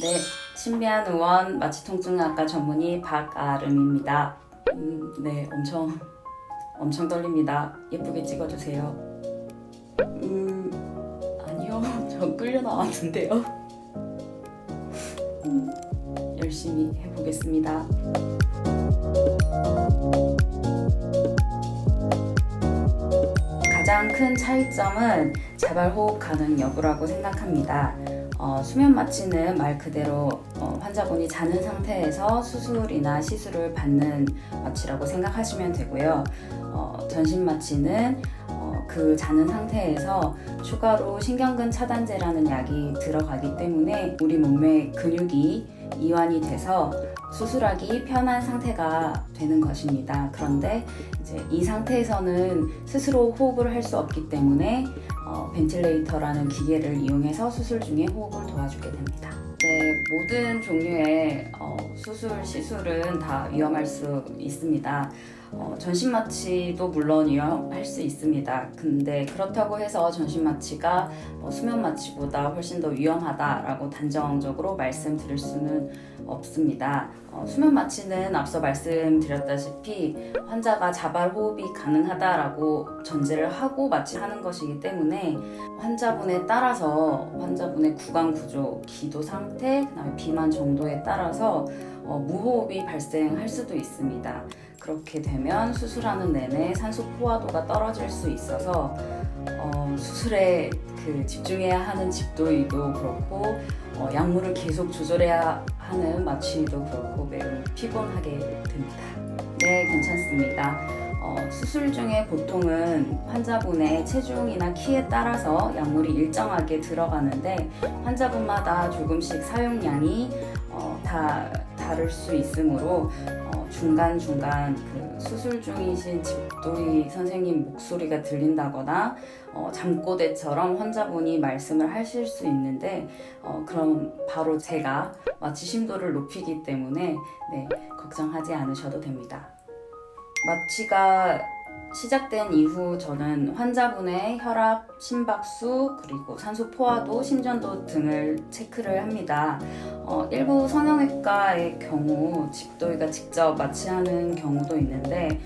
네, 신비한 의원 마취통증학과 전문의 박아름입니다. 네, 엄청 떨립니다. 예쁘게 찍어주세요. 아니요, 저 끌려 나왔는데요. 열심히 해보겠습니다. 가장 큰 차이점은 자발호흡 가능 여부라고 생각합니다. 수면 마취는 말 그대로 환자분이 자는 상태에서 수술이나 시술을 받는 마취라고 생각하시면 되고요. 전신 마취는 그 자는 상태에서 추가로 신경근 차단제라는 약이 들어가기 때문에 우리 몸의 근육이 이완이 돼서 수술하기 편한 상태가 되는 것입니다. 그런데 이제 이 상태에서는 스스로 호흡을 할 수 없기 때문에 벤틸레이터라는 기계를 이용해서 수술 중에 호흡을 도와주게 됩니다. 네, 모든 종류의 수술, 시술은 다 위험할 수 있습니다. 전신 마취도 물론 위험할 수 있습니다. 근데 그렇다고 해서 전신 마취가 수면 마취보다 훨씬 더 위험하다라고 단정적으로 말씀드릴 수는 없습니다. 수면 마취는 앞서 말씀드렸다시피 환자가 자발 호흡이 가능하다라고 전제를 하고 마취하는 것이기 때문에 환자분에 따라서 환자분의 구강 구조, 기도 상태, 그다음에 비만 정도에 따라서 무호흡이 발생할 수도 있습니다. 그렇게 되면 수술하는 내내 산소 포화도가 떨어질 수 있어서 수술에 집중해야 하는 집도의도 그렇고 약물을 계속 조절해야 하는 마취도 그렇고 매우 피곤하게 됩니다. 네, 괜찮습니다. 수술 중에 보통은 환자분의 체중이나 키에 따라서 약물이 일정하게 들어가는데 환자분마다 조금씩 사용량이 다 다를 수 있으므로 중간중간 수술 중이신 집도의 선생님 목소리가 들린다거나 잠꼬대처럼 환자분이 말씀을 하실 수 있는데 그럼 바로 제가 마취 심도를 높이기 때문에 네, 걱정하지 않으셔도 됩니다. 마취가 시작된 이후 저는 환자분의 혈압, 심박수, 그리고 산소 포화도, 심전도 등을 체크를 합니다. 일부 성형외과의 경우 집도의가 직접 마취하는 경우도 있는데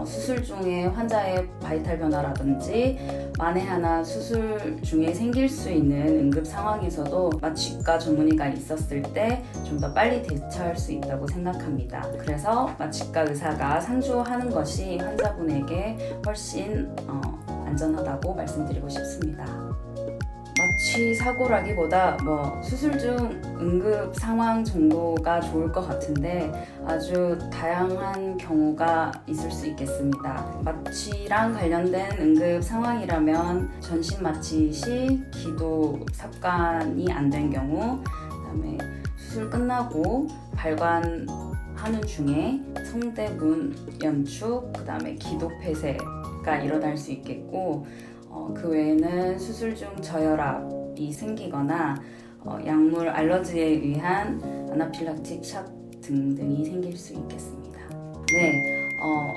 수술 중에 환자의 바이탈 변화라든지 만에 하나 수술 중에 생길 수 있는 응급 상황에서도 마취과 전문의가 있었을 때 좀 더 빨리 대처할 수 있다고 생각합니다. 그래서 마취과 의사가 상주하는 것이 환자분에게 훨씬 안전하다고 말씀드리고 싶습니다. 마취 사고라기보다 수술 중 응급 상황 정도가 좋을 것 같은데 아주 다양한 경우가 있을 수 있겠습니다. 마취랑 관련된 응급 상황이라면 전신 마취 시 기도 삽관이 안 된 경우, 그다음에 수술 끝나고 발관하는 중에 성대문 연축, 그다음에 기도 폐쇄가 일어날 수 있겠고 그 외에는 수술 중 저혈압이 생기거나 약물 알러지에 의한 아나필락틱 샥 등등이 생길 수 있겠습니다. 네,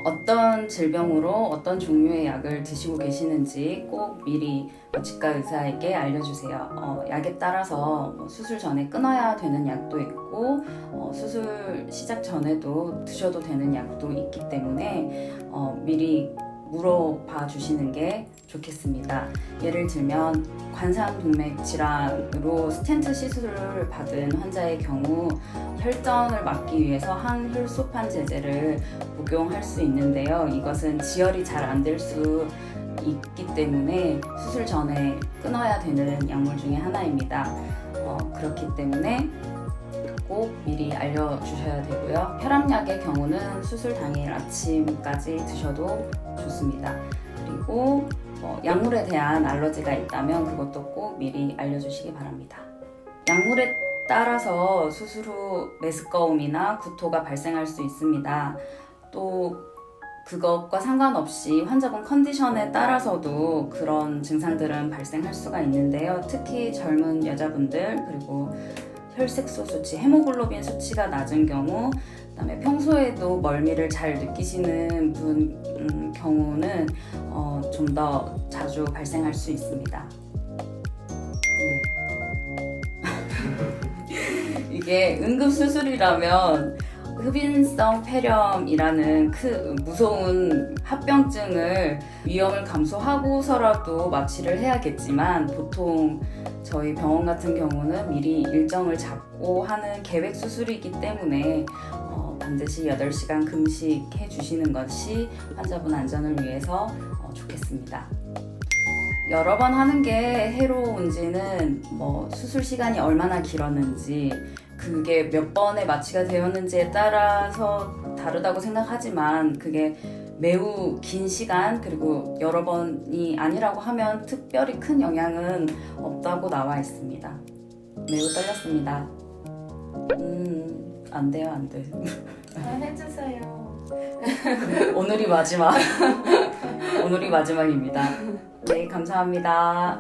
어떤 질병으로 어떤 종류의 약을 드시고 계시는지 꼭 미리 마취과 의사에게 알려주세요. 약에 따라서 수술 전에 끊어야 되는 약도 있고 수술 시작 전에도 드셔도 되는 약도 있기 때문에 미리 물어봐 주시는 게 좋겠습니다. 예를 들면 관상동맥 질환으로 스텐트 시술을 받은 환자의 경우 혈전을 막기 위해서 항혈소판 제제를 복용할 수 있는데요. 이것은 지혈이 잘 안 될 수 있기 때문에 수술 전에 끊어야 되는 약물 중에 하나입니다. 그렇기 때문에 꼭 미리 알려주셔야 되고요. 혈압약의 경우는 수술 당일 아침까지 드셔도 좋습니다. 그리고 약물에 대한 알러지가 있다면 그것도 꼭 미리 알려주시기 바랍니다. 약물에 따라서 수술 후 메스꺼움이나 구토가 발생할 수 있습니다. 또 그것과 상관없이 환자분 컨디션에 따라서도 그런 증상들은 발생할 수가 있는데요. 특히 젊은 여자분들, 그리고 혈색소 수치, 헤모글로빈 수치가 낮은 경우, 그다음에 평소에도 멀미를 잘 느끼시는 분 경우는 좀 더 자주 발생할 수 있습니다. 네. 그게 응급수술이라면 흡인성 폐렴이라는 무서운 합병증을 위험을 감수하고서라도 마취를 해야겠지만 보통 저희 병원 같은 경우는 미리 일정을 잡고 하는 계획 수술이기 때문에 반드시 8시간 금식해 주시는 것이 환자분 안전을 위해서 좋겠습니다. 여러 번 하는 게 해로운지는 수술 시간이 얼마나 길었는지 그게 몇 번의 마취가 되었는지에 따라서 다르다고 생각하지만 그게 매우 긴 시간 그리고 여러 번이 아니라고 하면 특별히 큰 영향은 없다고 나와 있습니다. 매우 떨렸습니다. 안 돼요, 안 돼. 해주세요. 오늘이 마지막입니다. 네, 감사합니다.